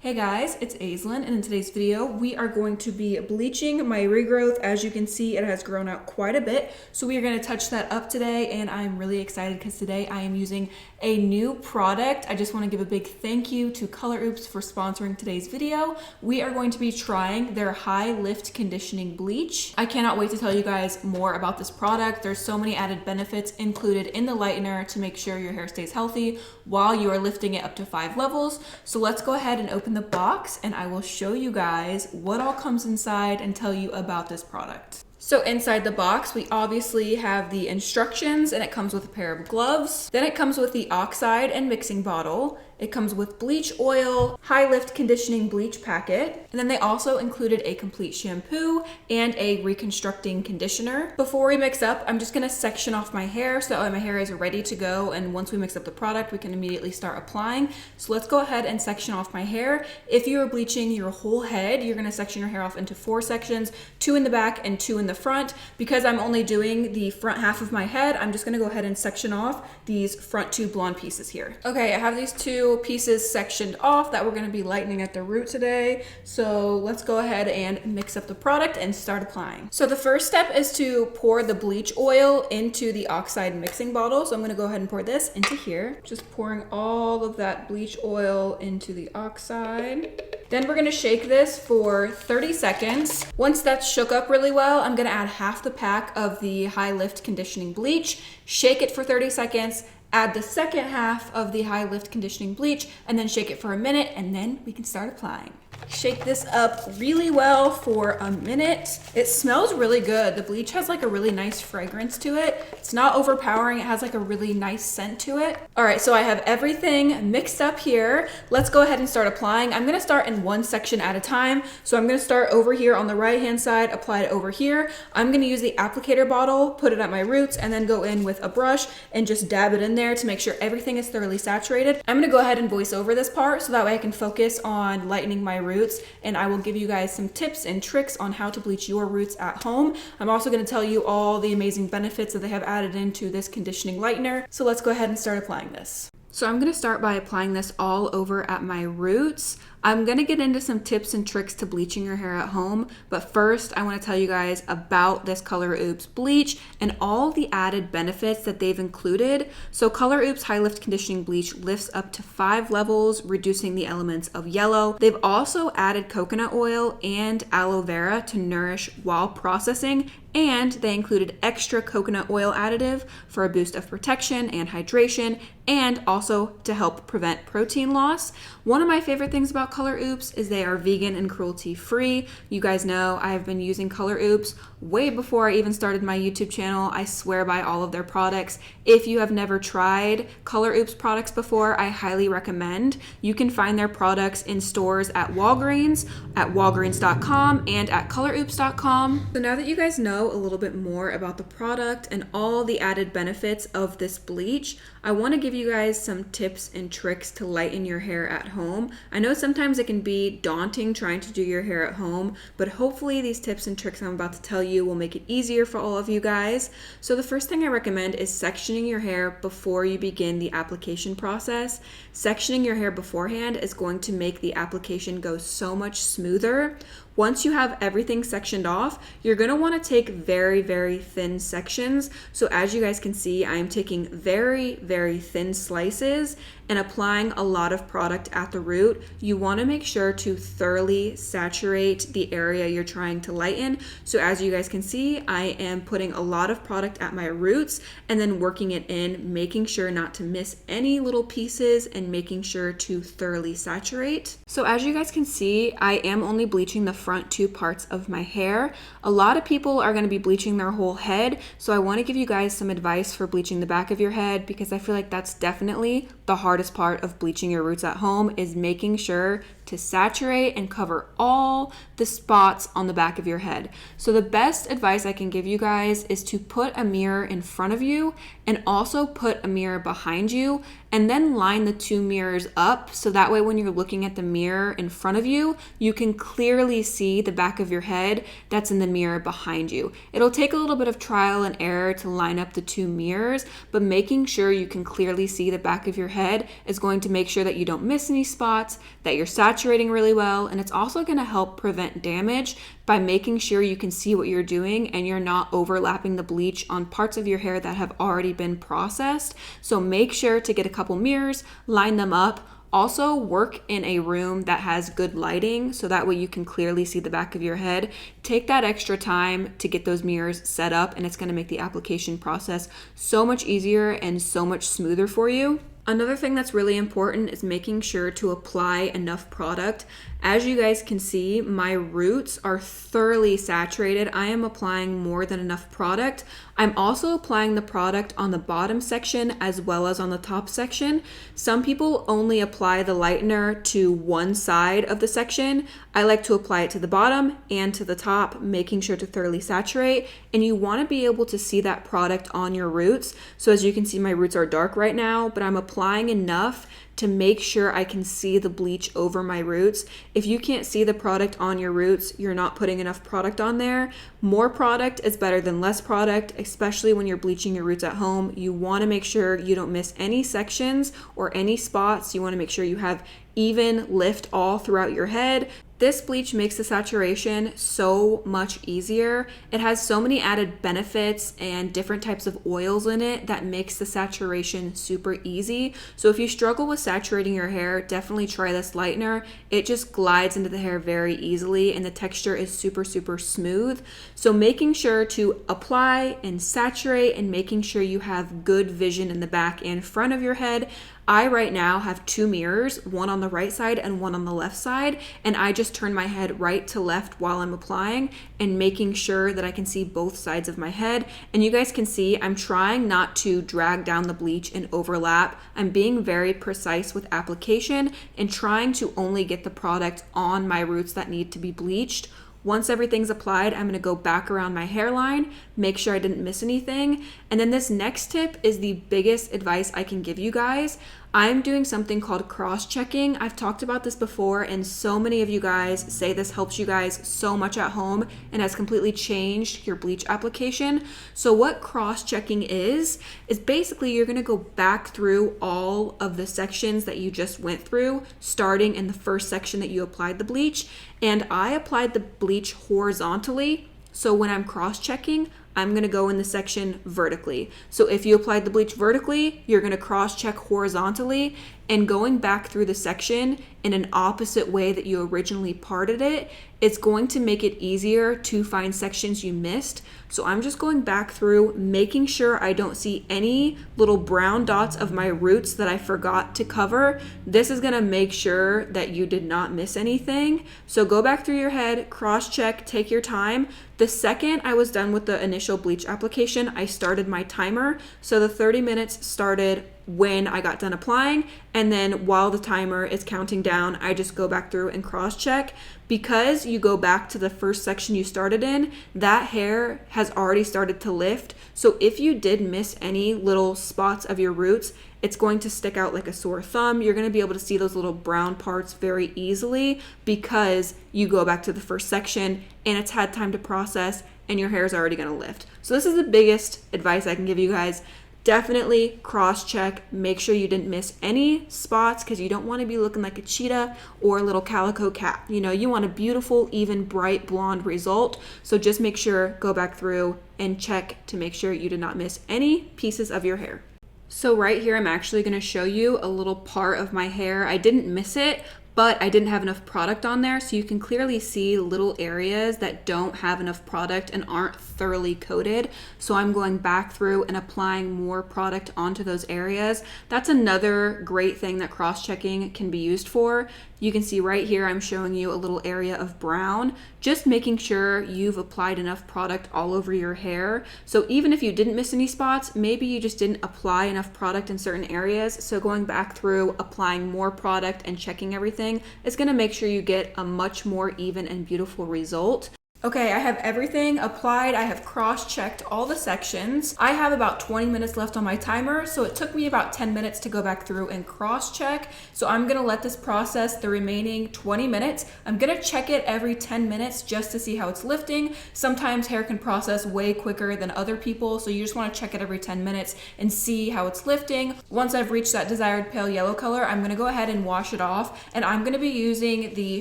Hey guys, it's Aislinn, and in today's video, we are going to be bleaching my regrowth. As you can see, it has grown out quite a bit, so we are going to touch that up today, and I'm really excited because today I am using a new product. I just want to give a big thank you to Color Oops for sponsoring today's video. We are going to be trying their High Lift Conditioning Bleach. I cannot wait to tell you guys more about this product. There's so many added benefits included in the lightener to make sure your hair stays healthy while you are lifting it up to 5 levels. So let's go ahead and open the box and I will show you guys what all comes inside and tell you about this product. So inside the box, we obviously have the instructions, and it comes with a pair of gloves. Then it comes with the oxide and mixing bottle. It comes with bleach oil, high lift conditioning bleach packet, and then they also included a complete shampoo and a reconstructing conditioner. Before we mix up, I'm just gonna section off my hair so that way my hair is ready to go, and once we mix up the product, we can immediately start applying. So let's go ahead and section off my hair. If you are bleaching your whole head, you're gonna section your hair off into 4 sections, 2 in the back and 2 in the front. Because I'm only doing the front half of my head, I'm just gonna go ahead and section off these front 2 blonde pieces here. Okay, I have these 2 pieces sectioned off that we're going to be lightening at the root today. So let's go ahead and mix up the product and start applying. So the first step is to pour the bleach oil into the oxide mixing bottle. So I'm going to go ahead and pour this into here. Just pouring all of that bleach oil into the oxide. Then we're gonna shake this for 30 seconds. Once that's shook up really well, I'm gonna add half the pack of the high lift conditioning bleach, shake it for 30 seconds, add the second half of the high lift conditioning bleach, and then shake it for a minute, and then we can start applying. Shake this up really well for a minute. It smells really good. The bleach has like a really nice fragrance to it. It's not overpowering. It has like a really nice scent to it. All right, so I have everything mixed up here. Let's go ahead and start applying. I'm gonna start in one section at a time. So I'm gonna start over here on the right-hand side, apply it over here. I'm gonna use the applicator bottle, put it at my roots, and then go in with a brush and just dab it in there to make sure everything is thoroughly saturated. I'm gonna go ahead and voice over this part so that way I can focus on lightening my roots, and I will give you guys some tips and tricks on how to bleach your roots at home. I'm also going to tell you all the amazing benefits that they have added into this conditioning lightener. So let's go ahead and start applying this. So I'm going to start by applying this all over at my roots. I'm going to get into some tips and tricks to bleaching your hair at home, but first I want to tell you guys about this Color Oops bleach and all the added benefits that they've included. So Color Oops High Lift Conditioning Bleach lifts up to 5 levels, reducing the elements of yellow. They've also added coconut oil and aloe vera to nourish while processing, and they included extra coconut oil additive for a boost of protection and hydration, and also to help prevent protein loss. One of my favorite things about Color Oops is they are vegan and cruelty free. You guys know I have been using Color Oops way before I even started my YouTube channel. I swear by all of their products. If you have never tried Color Oops products before, I highly recommend. You can find their products in stores at WALGREENS, at WALGREENS.com, and at ColorOops.com. So now that you guys know a little bit more about the product and all the added benefits of this bleach, I want to give you guys some tips and tricks to lighten your hair at home. I know sometimes it can be daunting trying to do your hair at home, but hopefully these tips and tricks I'm about to tell you will make it easier for all of you guys. So the first thing I recommend is sectioning your hair before you begin the application process. Sectioning your hair beforehand is going to make the application go so much smoother. Once you have everything sectioned off, you're going to want to take very, very thin sections. So as you guys can see, I'm taking very, very thin slices and applying a lot of product at the root. You want to make sure to thoroughly saturate the area you're trying to lighten. So as you guys can see, I am putting a lot of product at my roots and then working it in, making sure not to miss any little pieces and making sure to thoroughly saturate. So as you guys can see, I am only bleaching the front 2 parts of my hair. A lot of people are going to be bleaching their whole head, so I want to give you guys some advice for bleaching the back of your head, because I feel like that's definitely the hardest part of bleaching your roots at home, is making sure to saturate and cover all the spots on the back of your head. So the best advice I can give you guys is to put a mirror in front of you and also put a mirror behind you, and then line the 2 mirrors up so that way when you're looking at the mirror in front of you, you can clearly see the back of your head that's in the mirror behind you. It'll take a little bit of trial and error to line up the two mirrors, but making sure you can clearly see the back of your head is going to make sure that you don't miss any spots, that you're saturating really well, and it's also going to help prevent damage by making sure you can see what you're doing and you're not overlapping the bleach on parts of your hair that have already been processed. So make sure to get a couple mirrors, line them up. Also, work in a room that has good lighting so that way you can clearly see the back of your head. Take that extra time to get those mirrors set up, and it's going to make the application process so much easier and so much smoother for you. Another thing that's really important is making sure to apply enough product. As you guys can see, my roots are thoroughly saturated. I am applying more than enough product. I'm also applying the product on the bottom section as well as on the top section. Some people only apply the lightener to one side of the section. I like to apply it to the bottom and to the top, making sure to thoroughly saturate. And you want to be able to see that product on your roots. So as you can see, my roots are dark right now, but I'm applying enough to make sure I can see the bleach over my roots. If you can't see the product on your roots, you're not putting enough product on there. More product is better than less product, especially when you're bleaching your roots at home. You want to make sure you don't miss any sections or any spots. You want to make sure you have even lift all throughout your head. This bleach makes the saturation so much easier. It has so many added benefits and different types of oils in it that makes the saturation super easy. So if you struggle with saturating your hair, definitely try this lightener. It just glides into the hair very easily and the texture is super, super smooth. So making sure to apply and saturate and making sure you have good vision in the back and front of your head. I right now have two mirrors, one on the right side and one on the left side, and I just turn my head right to left while I'm applying and making sure that I can see both sides of my head. And you guys can see I'm trying not to drag down the bleach and overlap. I'm being very precise with application and trying to only get the product on my roots that need to be bleached. Once everything's applied, I'm going to go back around my hairline, make sure I didn't miss anything. And then this next tip is the biggest advice I can give you guys. I'm doing something called cross-checking. I've talked about this before, and so many of you guys say this helps you guys so much at home and has completely changed your bleach application. So what cross-checking is basically you're gonna go back through all of the sections that you just went through, starting in the first section that you applied the bleach. And I applied the bleach horizontally. So when I'm cross-checking, I'm going to go in the section vertically. So if you applied the bleach vertically, you're going to cross-check horizontally, and going back through the section in an opposite way that you originally parted it, it's going to make it easier to find sections you missed. So I'm just going back through, making sure I don't see any little brown dots of my roots that I forgot to cover. This is going to make sure that you did not miss anything. So go back through your head, cross-check, take your time. The second I was done with the initial bleach application, I started my timer. So the 30 minutes started when I got done applying, and then while the timer is counting down, I just go back through and cross-check. Because you go back to the first section you started in, that hair has already started to lift. So if you did miss any little spots of your roots, it's going to stick out like a sore thumb. You're going to be able to see those little brown parts very easily because you go back to the first section and it's had time to process and your hair is already going to lift. So this is the biggest advice I can give you guys. Definitely cross-check, make sure you didn't miss any spots because you don't want to be looking like a cheetah or a little calico cat. You know, you want a beautiful, even bright blonde result. So just make sure, go back through and check to make sure you did not miss any pieces of your hair. So right here, I'm actually going to show you a little part of my hair. I didn't miss it, but I didn't have enough product on there. So you can clearly see little areas that don't have enough product and aren't thoroughly coated. So I'm going back through and applying more product onto those areas. That's another great thing that cross-checking can be used for. You can see right here, I'm showing you a little area of brown, just making sure you've applied enough product all over your hair. So even if you didn't miss any spots, maybe you just didn't apply enough product in certain areas. So going back through, applying more product and checking everything is gonna make sure you get a much more even and beautiful result. Okay, I have everything applied. I have cross-checked all the sections. I have about 20 minutes left on my timer, so it took me about 10 minutes to go back through and cross-check. So I'm gonna let this process the remaining 20 minutes. I'm gonna check it every 10 minutes just to see how it's lifting. Sometimes hair can process way quicker than other people, so you just wanna check it every 10 minutes and see how it's lifting. Once I've reached that desired pale yellow color, I'm gonna go ahead and wash it off, and I'm gonna be using the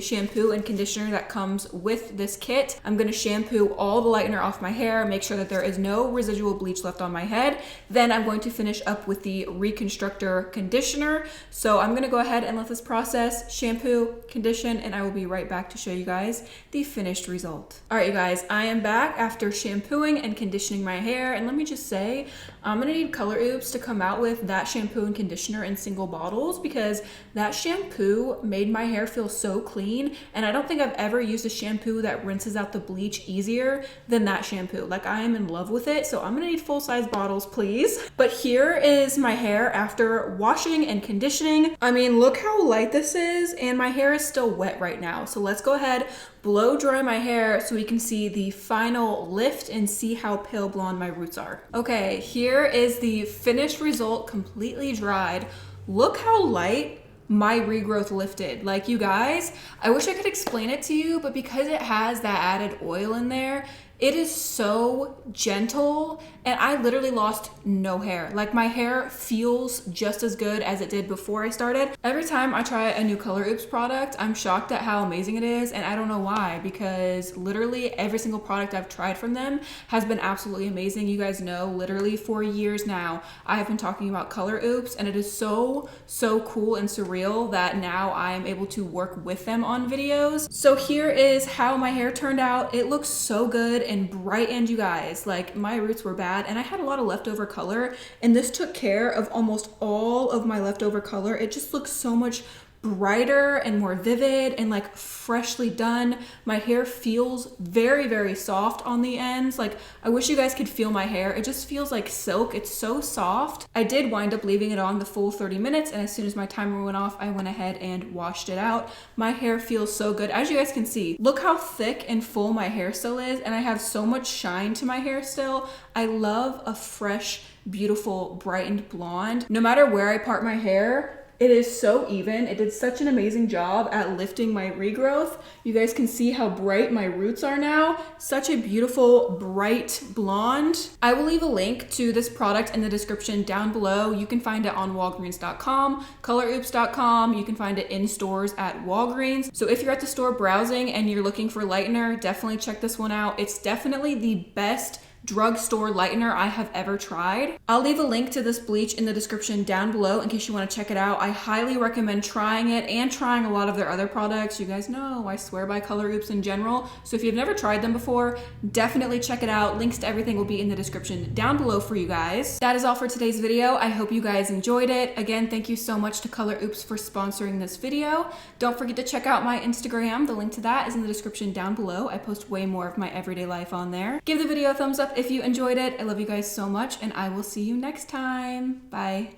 shampoo and conditioner that comes with this kit. I'm gonna shampoo all the lightener off my hair, make sure that there is no residual bleach left on my head. Then I'm going to finish up with the Reconstructor conditioner. So I'm gonna go ahead and let this process, shampoo, condition, and I will be right back to show you guys the finished result. All right, you guys, I am back after shampooing and conditioning my hair. And let me just say, I'm gonna need Color Oops to come out with that shampoo and conditioner in single bottles, because that shampoo made my hair feel so clean. And I don't think I've ever used a shampoo that rinses out the bleach easier than that shampoo. Like, I am in love with it. So I'm gonna need full-size bottles, please. But here is my hair after washing and conditioning. I mean, look how light this is, and my hair is still wet right now. So let's go ahead, blow dry my hair so we can see the final lift and see how pale blonde my roots are. Okay, here is the finished result, completely dried. Look how light my regrowth lifted. Like, you guys, I wish I could explain it to you, but because it has that added oil in there, it is so gentle, and I literally lost no hair. Like, my hair feels just as good as it did before I started. Every time I try a new Color Oops product, I'm shocked at how amazing it is, and I don't know why, because literally every single product I've tried from them has been absolutely amazing. You guys know, literally for years now, I have been talking about Color Oops, and it is so cool and surreal that now I am able to work with them on videos. So here is how my hair turned out. It looks so good and brightened, you guys. Like, my roots were bad and I had a lot of leftover color, and this took care of almost all of my leftover color. It just looks so much brighter and more vivid and like freshly done. My hair feels very soft on the ends. Like, I wish you guys could feel my hair. It just feels like silk. It's so soft. I did wind up leaving it on the full 30 minutes, and as soon as my timer went off, I went ahead and washed it out. My hair feels so good. As you guys can see, look how thick and full my hair still is, and I have so much shine to my hair still. I love a fresh, beautiful, brightened blonde. No matter where I part my hair, it is so even. It did such an amazing job at lifting my regrowth. You guys can see how bright my roots are now. Such a beautiful, bright blonde. I will leave a link to this product in the description down below. You can find it on WALGREENS.com, ColorOops.com. You can find it in stores at Walgreens. So if you're at the store browsing and you're looking for lightener, definitely check this one out. It's definitely the best drugstore lightener I have ever tried. I'll leave a link to this bleach in the description down below in case you want to check it out. I highly recommend trying it and trying a lot of their other products. You guys know I swear by Color Oops in general. So if you've never tried them before, definitely check it out. Links to everything will be in the description down below for you guys. That is all for today's video. I hope you guys enjoyed it. Again, thank you so much to Color Oops for sponsoring this video. Don't forget to check out my Instagram. The link to that is in the description down below. I post way more of my everyday life on there. Give the video a thumbs up if you enjoyed it. I love you guys so much, and I will see you next time. Bye.